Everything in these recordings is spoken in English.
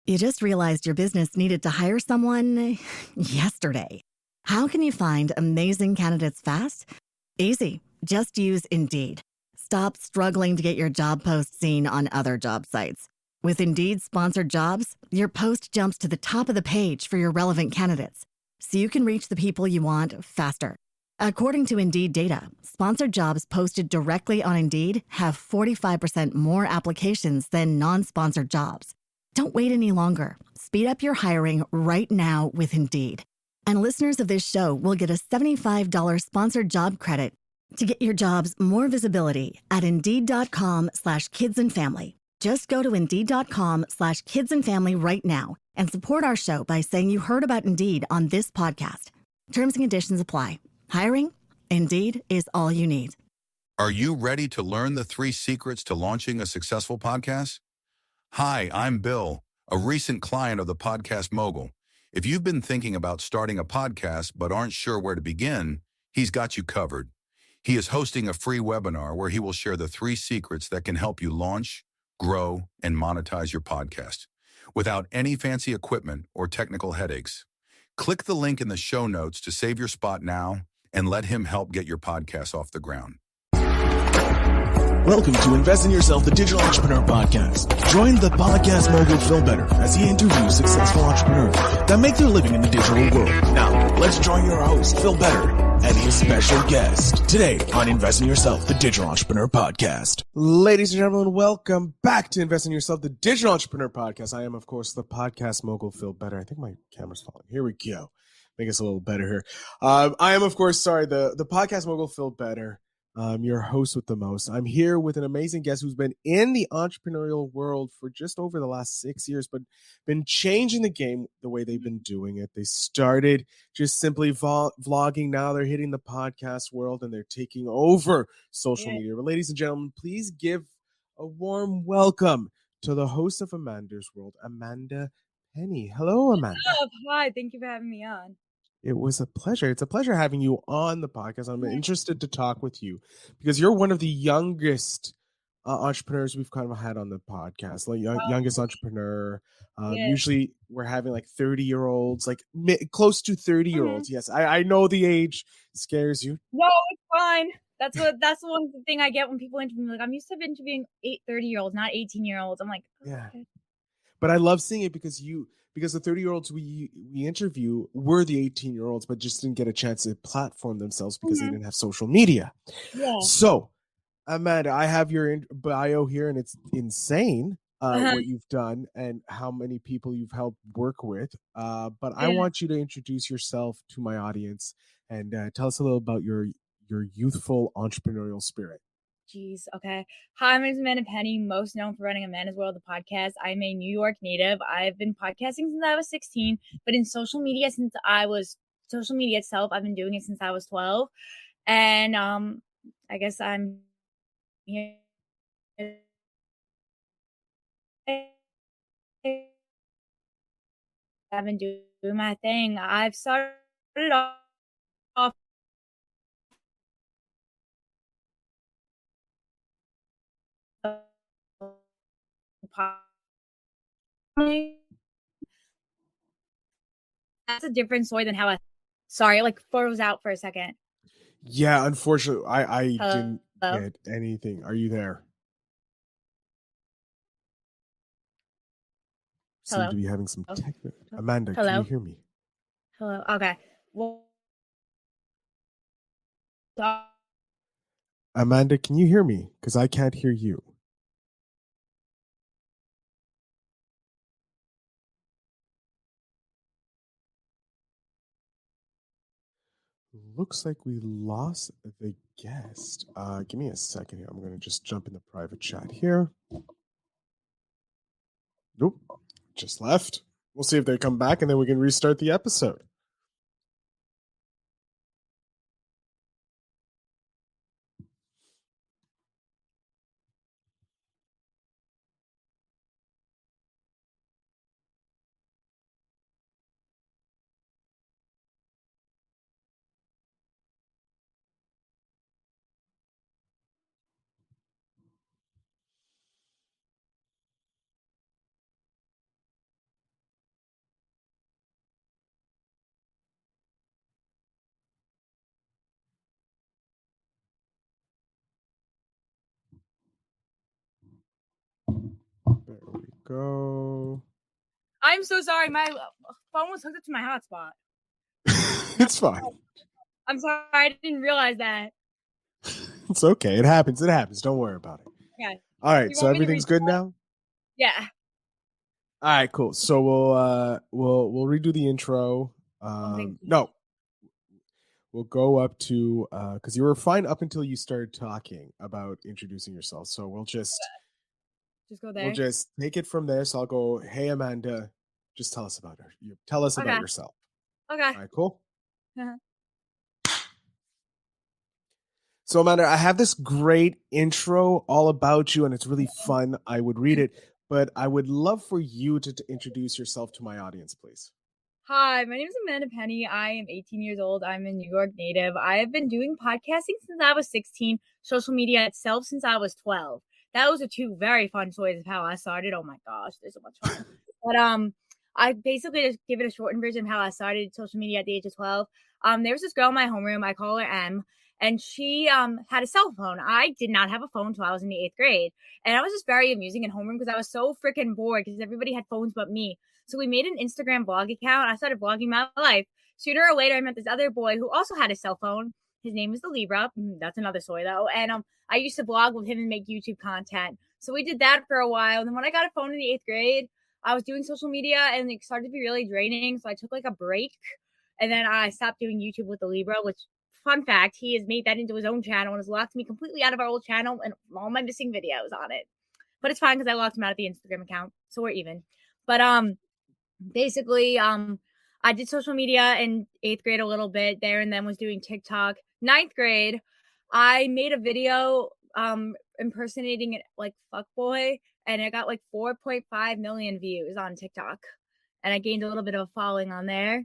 You just realized your business needed to hire someone yesterday. How can you find amazing candidates fast? Easy. Just use Indeed. Stop struggling to get your job post seen on other job sites. With Indeed sponsored jobs, your post jumps to the top of the page for your relevant candidates, so you can reach the people you want faster. According to Indeed data, sponsored jobs posted directly on Indeed have 45% more applications than non-sponsored jobs. Don't wait any longer. Speed up your hiring right now with Indeed. And listeners of this show will get a $75 sponsored job credit to get your jobs more visibility at Indeed.com/kidsandfamily. Just go to Indeed.com/kidsandfamily right now and support our show by saying you heard about Indeed on this podcast. Terms and conditions apply. Hiring? Indeed is all you need. Are you ready to learn the 3 secrets to launching a successful podcast? Hi, I'm Bill, a recent client of the Podcast Mogul. If you've been thinking about starting a podcast but aren't sure where to begin, he's got you covered. He is hosting a free webinar where he will share the 3 secrets that can help you launch, grow, and monetize your podcast without any fancy equipment or technical headaches. Click the link in the show notes to save your spot now and let him help get your podcast off the ground. Welcome to Invest in Yourself, the Digital Entrepreneur Podcast. Join the Podcast Mogul Phil Better as he interviews successful entrepreneurs that make their living in the digital world. Now, let's join your host, Phil Better, and his special guest today on Invest in Yourself, the Digital Entrepreneur Podcast. Ladies and gentlemen, welcome back to Invest in Yourself, the Digital Entrepreneur Podcast. I am, of course, the Podcast Mogul Phil Better. I think my camera's falling. Here we go. Make us a little better here. I am, of course, the Podcast Mogul Phil Better. I'm your host with the most. I'm here with an amazing guest who's been in the entrepreneurial world for just over the last 6 years, but been changing the game the way they've been doing it. They started just simply vlogging. Now they're hitting the podcast world and they're taking over social media. But ladies and gentlemen, please give a warm welcome to the host of Amanda's World, Amanda Penny. Hello, Amanda. Hi, thank you for having me on. It was a pleasure. It's a pleasure having you on the podcast. I'm interested to talk with you because you're one of the youngest entrepreneurs we've kind of had on the podcast, like youngest entrepreneur. Usually we're having like 30-year-olds, like close to 30-year-olds. Yes, I know the age scares you. No, it's fine. That's one thing I get when people interview me. Like, I'm used to interviewing 30-year-olds, not 18-year-olds. I'm like, oh, yeah. Okay. But I love seeing it because the 30-year-olds we interview were the 18-year-olds, but just didn't get a chance to platform themselves because they didn't have social media. Yeah. So, Amanda, I have your bio here, and it's insane what you've done and how many people you've helped work with. But I want you to introduce yourself to my audience and tell us a little about your youthful entrepreneurial spirit. Jeez. Okay. Hi, my name is Amanda Penny, most known for running Amanda's World, the podcast. I'm a New York native. I've been podcasting since I was 16, but in social media social media itself, I've been doing it since I was 12. And I guess I'm here. I've been doing my thing. I've started off that's a different story than how sorry, like froze out for a second. Yeah, unfortunately, I didn't get anything. Are you there? Seem to be having some technical. Amanda, can you hear me? Hello. Okay. Well, Amanda, can you hear me? Because I can't hear you. Looks like we lost the guest. Give me a second here. I'm going to just jump in the private chat here. Nope, just left. We'll see if they come back and then we can restart the episode. go. I'm so sorry. My phone was hooked up to my hotspot. It's fine. I'm sorry. I didn't realize that. It's okay. It happens. It happens. Don't worry about it. Yeah. All right. You So want me to everything's read good that? now? Yeah. All right, cool. So we'll redo the intro. Thank you. No, we'll go up to because you were fine up until you started talking about introducing yourself. So we'll just go there. take it from there. So I'll go, hey Amanda, just tell us about her. You tell us about yourself. Okay. All right, cool. Uh-huh. So Amanda, I have this great intro all about you, and it's really fun. I would read it, but I would love for you to introduce yourself to my audience, please. Hi, my name is Amanda Penny. I am 18 years old. I'm a New York native. I have been doing podcasting since I was 16, social media itself since I was 12. Those are two very fun stories of how I started. Oh my gosh, they're so much fun. But I basically just give it a shortened version of how I started social media at the age of 12. There was this girl in my homeroom. I call her M, and she had a cell phone. I did not have a phone until I was in the 8th grade, and I was just very amusing in homeroom because I was so freaking bored because everybody had phones but me. So we made an Instagram blog account. I started vlogging my life. Sooner or later, I met this other boy who also had a cell phone. His name is the Libra. That's another story though. And I used to vlog with him and make YouTube content. So we did that for a while. And then when I got a phone in the 8th grade, I was doing social media and it started to be really draining. So I took like a break. And then I stopped doing YouTube with the Libra, which, fun fact, he has made that into his own channel and has locked me completely out of our old channel and all my missing videos on it. But it's fine because I locked him out of the Instagram account. So we're even. But basically, I did social media in 8th grade a little bit there and then was doing TikTok. 9th grade, I made a video impersonating it like fuckboy, and it got like 4.5 million views on TikTok. And I gained a little bit of a following on there.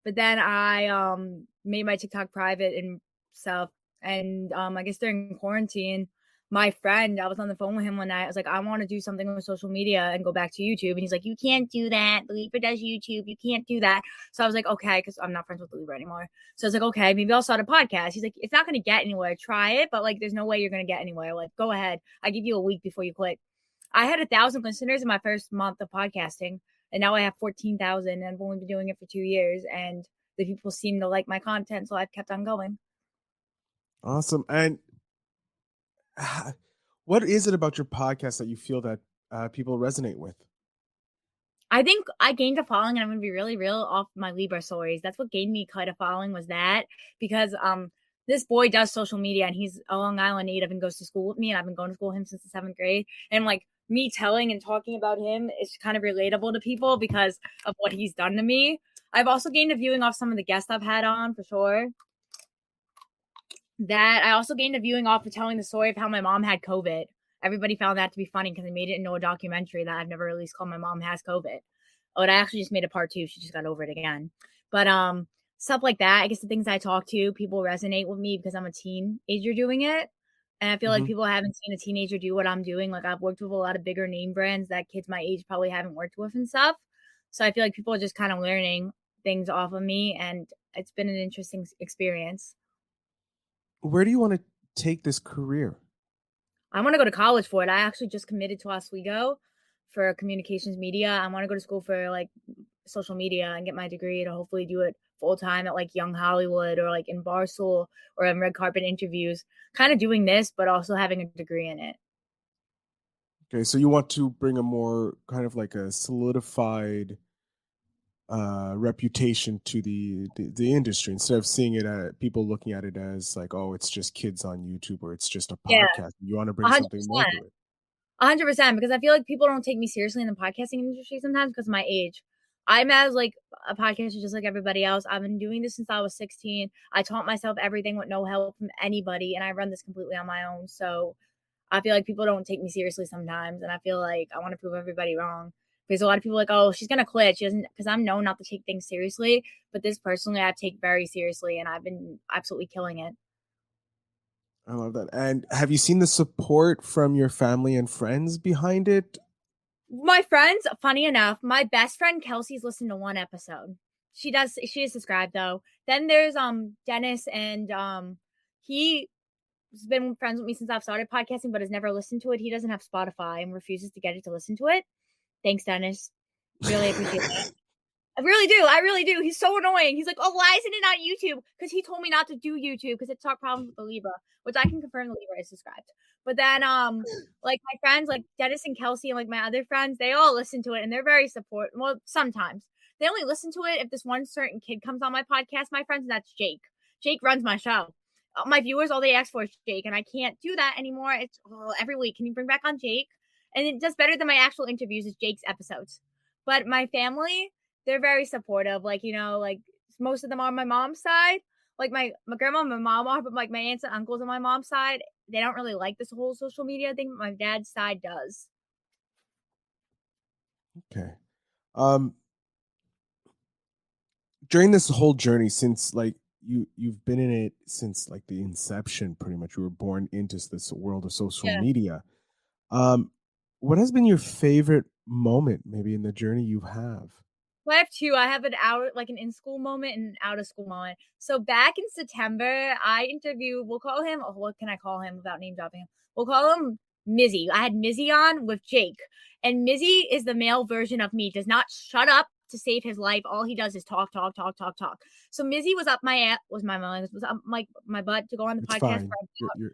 But then I made my TikTok private and stuff. And I guess during quarantine, my friend, I was on the phone with him one night. I was like, I want to do something with social media and go back to YouTube. And he's like, you can't do that. The Libra does YouTube. You can't do that. So I was like, okay, because I'm not friends with the Libra anymore. So I was like, okay, maybe I'll start a podcast. He's like, it's not going to get anywhere. Try it. But like, there's no way you're going to get anywhere. Like, go ahead. I give you a week before you quit. I had 1,000 listeners in my first month of podcasting. And now I have 14,000. And I've only been doing it for 2 years. And the people seem to like my content. So I've kept on going. Awesome. And what is it about your podcast that you feel that people resonate with? I think I gained a following, and I'm going to be really real, off my Libra stories. That's what gained me quite a following, was that, because this boy does social media, and he's a Long Island native and goes to school with me, and I've been going to school with him since the 7th grade. And like, me telling and talking about him is kind of relatable to people because of what he's done to me. I've also gained a viewing off some of the guests I've had on, for sure. That I also gained a viewing off of telling the story of how my mom had COVID. Everybody found that to be funny because I made it into a documentary that I've never released called My Mom Has COVID. Oh, and I actually just made a part 2. She just got over it again. But stuff like that. I guess the things I talk to, people resonate with me because I'm a teenager doing it. And I feel like people haven't seen a teenager do what I'm doing. Like, I've worked with a lot of bigger name brands that kids my age probably haven't worked with and stuff. So I feel like people are just kind of learning things off of me. And it's been an interesting experience. Where do you want to take this career? I want to go to college for it. I actually just committed to Oswego for communications media. I want to go to school for like social media and get my degree to hopefully do it full time at like Young Hollywood or like in Barstool or in red carpet interviews, kind of doing this, but also having a degree in it. Okay, so you want to bring a more kind of like a solidified reputation to the industry instead of seeing it at people looking at it as like, oh, it's just kids on YouTube or it's just a podcast. Yeah, You want to bring something more to it. 100%, because I feel like people don't take me seriously in the podcasting industry sometimes because of my age. I'm as like a podcaster just like everybody else. I've been doing this since I was 16. I taught myself everything with no help from anybody, and I run this completely on my own. So I feel like people don't take me seriously sometimes, and I feel like I want to prove everybody wrong. Because a lot of people are like, oh, she's gonna quit. She doesn't, because I'm known not to take things seriously. But this personally, I take very seriously, and I've been absolutely killing it. I love that. And have you seen the support from your family and friends behind it? My friends, funny enough, my best friend Kelsey's listened to 1 episode. She is subscribed though. Then there's Dennis, and he's been friends with me since I've started podcasting, but has never listened to it. He doesn't have Spotify and refuses to get it to listen to it. Thanks, Dennis. Really appreciate that. I really do. I really do. He's so annoying. He's like, oh, why isn't it on YouTube? Because he told me not to do YouTube because it taught problems with the Libra, which I can confirm the Libra is subscribed. But then, like my friends, like Dennis and Kelsey, and like my other friends, they all listen to it and they're very supportive. Well, sometimes they only listen to it if this one certain kid comes on my podcast, my friends, and that's Jake. Jake runs my show. My viewers, all they ask for is Jake, and I can't do that anymore. It's every week. Can you bring back on Jake? And it does better than my actual interviews is Jake's episodes. But my family, they're very supportive. Like, you know, like most of them are on my mom's side. Like my grandma and my mom are, but like my aunts and uncles on my mom's side, they don't really like this whole social media thing, but my dad's side does. Okay. During this whole journey, since like you've been in it since like the inception, pretty much, you were born into this world of social Yeah. media. What has been your favorite moment, maybe in the journey you have? Well, I have two. I have an in school moment and an out of school moment. So back in September, I interviewed, we'll call him, what can I call him without name dropping him? We'll call him Mizzy. I had Mizzy on with Jake. And Mizzy is the male version of me, does not shut up to save his life. All he does is talk, talk, talk, talk, talk. So Mizzy was up my ass, was up my butt to go on the It's podcast fine.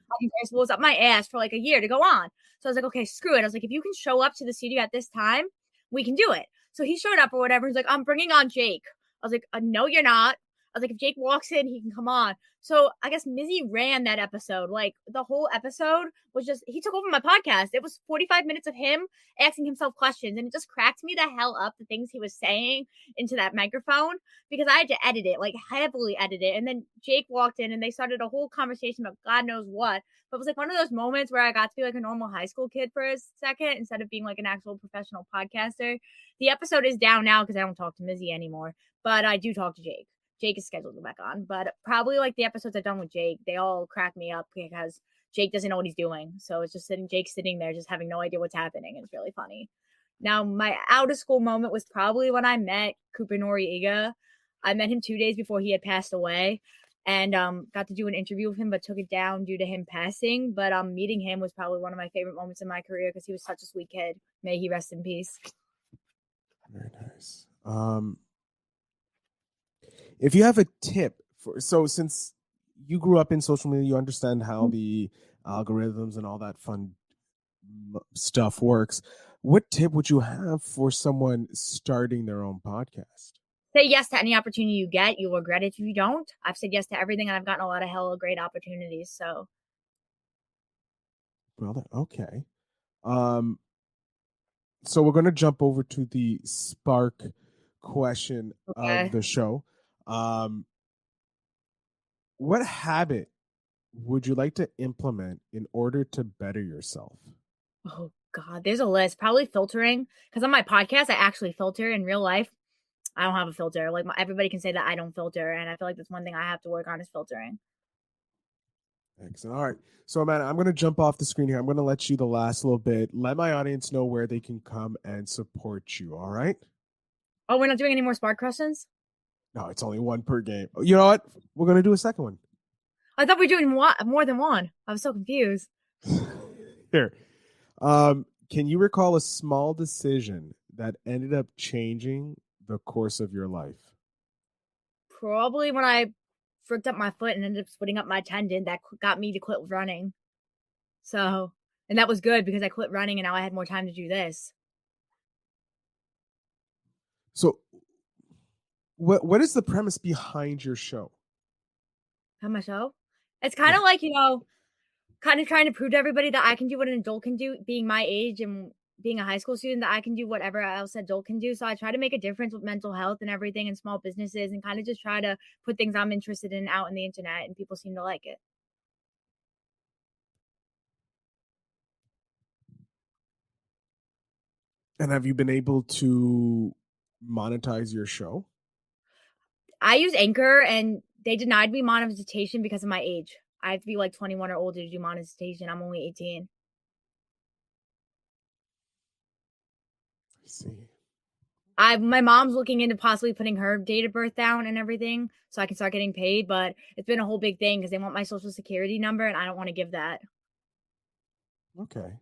was up my ass for like a year to go on. So I was like, okay, screw it. I was like, if you can show up to the studio at this time, we can do it. So he showed up or whatever. He's like, I'm bringing on Jake. I was like, no, you're not. I was like, if Jake walks in, he can come on. So I guess Mizzy ran that episode. Like the whole episode was just, he took over my podcast. It was 45 minutes of him asking himself questions. And it just cracked me the hell up, the things he was saying into that microphone, because I had to edit it, like heavily edit it. And then Jake walked in and they started a whole conversation about God knows what. But it was like one of those moments where I got to be like a normal high school kid for a second instead of being like an actual professional podcaster. The episode is down now because I don't talk to Mizzy anymore, but I do talk to Jake. Jake is scheduled to go back on, but probably like the episodes I've done with Jake, they all crack me up because Jake doesn't know what he's doing. So it's just Jake sitting there just having no idea what's happening. It's really funny. Now, my out of school moment was probably when I met Cooper Noriega. I met him 2 days before he had passed away and got to do an interview with him, but took it down due to him passing. But meeting him was probably one of my favorite moments in my career because he was such a sweet kid. May he rest in peace. Very nice. If you have a tip for, so since you grew up in social media, you understand how the algorithms and all that fun stuff works. What tip would you have for someone starting their own podcast? Say yes to any opportunity you get. You'll regret it if you don't. I've said yes to everything and I've gotten a lot of hella great opportunities. So, Well, okay. So we're going to jump over to the spark question okay. of the show. What habit would you like to implement in order to better yourself? Oh, God, there's a list. Probably filtering. Because on my podcast, I actually filter. In real life, I don't have a filter. Like everybody can say that I don't filter. And I feel like that's one thing I have to work on is filtering. Excellent. All right. So, Amanda, I'm going to jump off the screen here. I'm going to let you the last little bit. Let my audience know where they can come and support you. All right. Oh, we're not doing any more spark questions? No, it's only one per game. You know what? We're going to do a second one. I thought we were doing more than one. I was so confused. Here. Can you recall a small decision that ended up changing the course of your life? Probably when I fricked up my foot and ended up splitting up my tendon. That got me to quit running. So, and that was good because I quit running and now I had more time to do this. So, what is the premise behind your show? My show? It's kind of like, kind of trying to prove to everybody that I can do what an adult can do, being my age and being a high school student, that I can do whatever else an adult can do. So I try to make a difference with mental health and everything and small businesses and kind of just try to put things I'm interested in out on the internet, and people seem to like it. And have you been able to monetize your show? I use Anchor and they denied me monetization because of my age. I have to be like 21 or older to do monetization. I'm only 18. I see. My mom's looking into possibly putting her date of birth down and everything so I can start getting paid, but it's been a whole big thing because they want my social security number and I don't want to give that. Okay.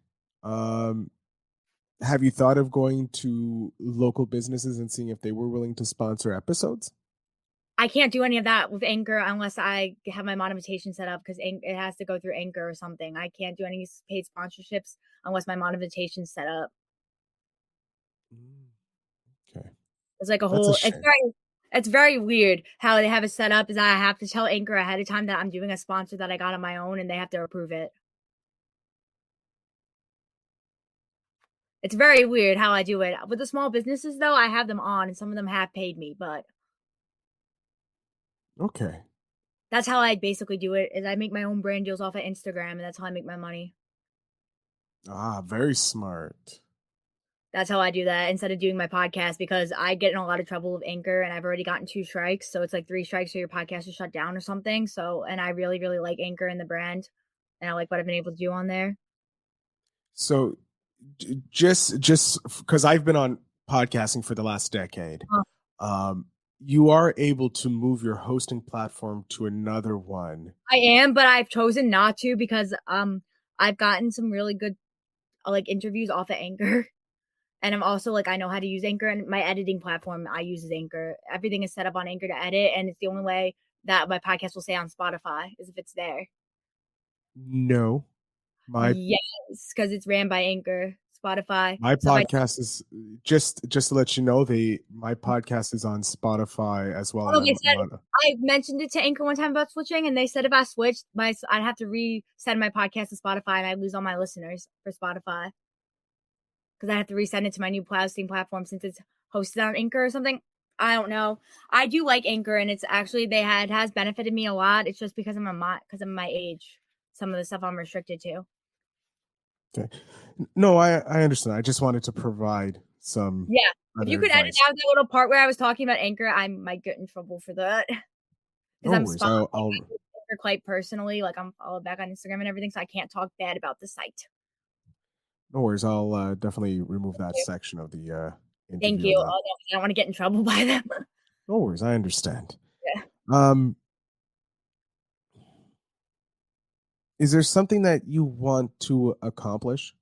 have you thought of going to local businesses and seeing if they were willing to sponsor episodes? I can't do any of that with Anchor unless I have my monetization set up, because it has to go through Anchor or something. I can't do any paid sponsorships unless my monetization's set up. Okay. It's like a That's a whole, shame. it's very weird how they have it set up. Is that I have to tell Anchor ahead of time that I'm doing a sponsor that I got on my own, and they have to approve it. It's very weird how I do it. With the small businesses, though, I have them on, and some of them have paid me, but Okay. that's how I basically do it. Is I make my own brand deals off of Instagram, and that's how I make my money. Very smart. That's how I do that instead of doing my podcast, because I get in a lot of trouble with Anchor, and I've already gotten 2 strikes. So it's like 3 strikes or your podcast is shut down or something. So, and I really, really like Anchor and the brand, and I like what I've been able to do on there. So just because I've been on podcasting for the last decade, you are able to move your hosting platform to another one. I am, but I've chosen not to because I've gotten some really good like interviews off of Anchor. And I'm also like, I know how to use Anchor, and my editing platform I use is Anchor. Everything is set up on Anchor to edit, and it's the only way that my podcast will stay on Spotify is if it's there. No, my Yes, because it's ran by Anchor, Spotify. my So if podcast is just to let you know, my podcast is on Spotify as well. they said, I mentioned it to Anchor one time about switching, and they said if I switched, I'd have to resend my podcast to Spotify, and I'd lose all my listeners for Spotify. Because I have to resend it to my new hosting platform since it's hosted on Anchor or something. I don't know. I do like Anchor, and it's actually it has benefited me a lot. It's just because of my age. Some of the stuff I'm restricted to. Okay. No, I understand. I just wanted to provide some. Yeah. If you could advice. edit out the little part where I was talking about Anchor, I might get in trouble for that. Because I'm spot Anchor quite personally. Like I'm followed back on Instagram and everything, so I can't talk bad about the site. No worries. I'll definitely remove that section of the interview. Thank you. I don't want to get in trouble by them. No worries. I understand. Yeah. Is there something that you want to accomplish?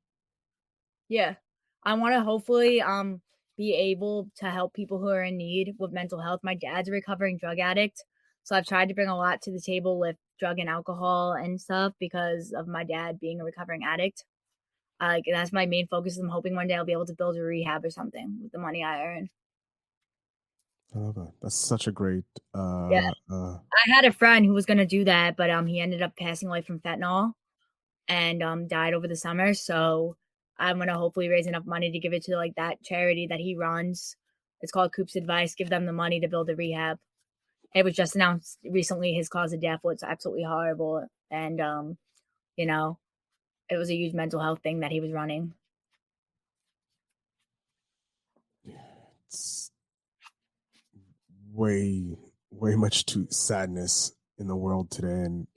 Yeah. I want to hopefully be able to help people who are in need with mental health. My dad's a recovering drug addict, so I've tried to bring a lot to the table with drug and alcohol and stuff because of my dad being a recovering addict. Like that's my main focus. I'm hoping one day I'll be able to build a rehab or something with the money I earn. I love that. That's such a great. Yeah. I had a friend who was gonna do that, but he ended up passing away from fentanyl and died over the summer. So I'm gonna hopefully raise enough money to give it to like that charity that he runs. It's called Coop's Advice. Give them the money to build a rehab. It was just announced recently his cause of death was absolutely horrible, and you know, it was a huge mental health thing that he was running. It's way much too sadness in the world today, and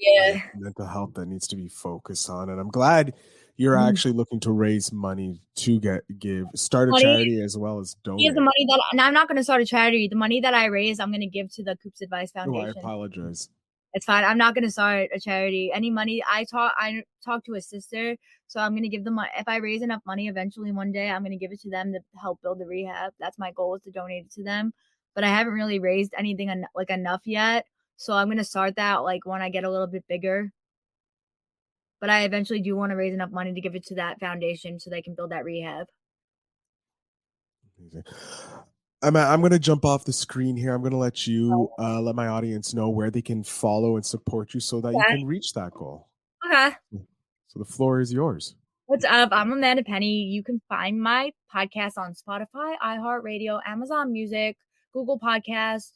mental health that needs to be focused on. And I'm glad you're actually looking to raise money to start a charity as well as donate. The money that, and I'm not going to start a charity. The money that I raise, I'm going to give to the Coop's Advice Foundation. I apologize. It's fine. I'm not going to start a charity. Any money I talk to a sister, so I'm going to give them. If I raise enough money, eventually one day, I'm going to give it to them to help build the rehab. That's my goal, is to donate it to them. But I haven't really raised anything like enough yet, so I'm going to start that like when I get a little bit bigger. But I eventually do want to raise enough money to give it to that foundation so they can build that rehab. I'm going to jump off the screen here. I'm going to let you let my audience know where they can follow and support you so that you can reach that goal. Okay. So the floor is yours. What's up? I'm Amanda Penny. You can find my podcast on Spotify, iHeartRadio, Amazon Music, Google Podcast,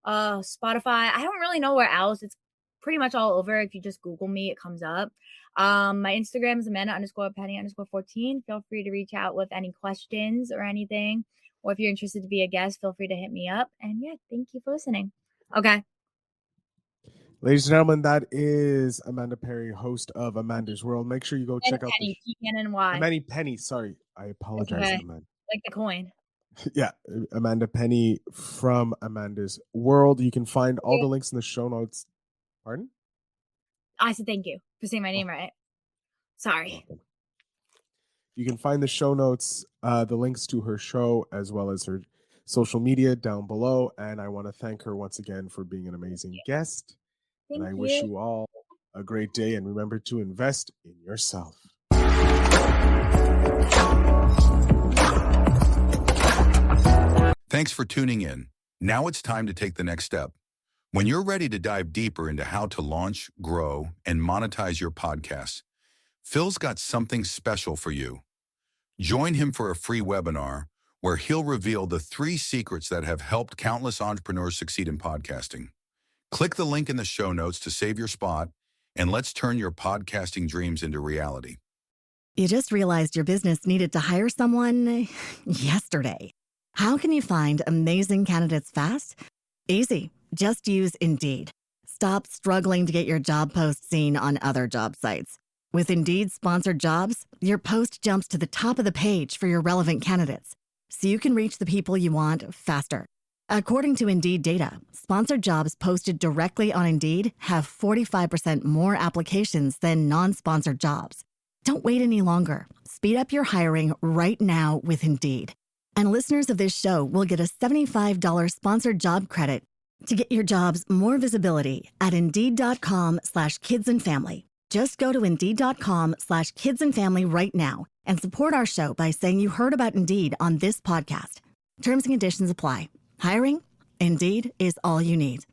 Spotify. I don't really know where else. It's pretty much all over. If you just Google me, it comes up. My Instagram is Amanda_Penny_14. Feel free to reach out with any questions or anything. Or if you're interested to be a guest, feel free to hit me up. And yeah, thank you for listening. Okay. Ladies and gentlemen, that is Amanda Perry, host of Amanda's World. Make sure you go check out Amanda Penny. Sorry, I apologize, Amanda. Like the coin. Yeah, Amanda Penny from Amanda's World. You can find all the links in the show notes. Pardon? I said thank you for saying my name right. Sorry. You can find the show notes, the links to her show, as well as her social media down below. And I want to thank her once again for being an amazing guest. Thank and I you. wish you all a great day. And remember to invest in yourself. Thanks for tuning in. Now it's time to take the next step. When you're ready to dive deeper into how to launch, grow, and monetize your podcast, Phil's got something special for you. Join him for a free webinar where he'll reveal the 3 secrets that have helped countless entrepreneurs succeed in podcasting. Click the link in the show notes to save your spot, and let's turn your podcasting dreams into reality. You just realized your business needed to hire someone yesterday. How can you find amazing candidates fast? Easy. Just use Indeed. Stop struggling to get your job post seen on other job sites. With Indeed sponsored jobs, your post jumps to the top of the page for your relevant candidates, so you can reach the people you want faster. According to Indeed data, sponsored jobs posted directly on Indeed have 45% more applications than non-sponsored jobs. Don't wait any longer. Speed up your hiring right now with Indeed. And listeners of this show will get a $75 sponsored job credit to get your jobs more visibility at Indeed.com/kidsandfamily. Just go to Indeed.com/kidsandfamily right now and support our show by saying you heard about Indeed on this podcast. Terms and conditions apply. Hiring? Indeed is all you need.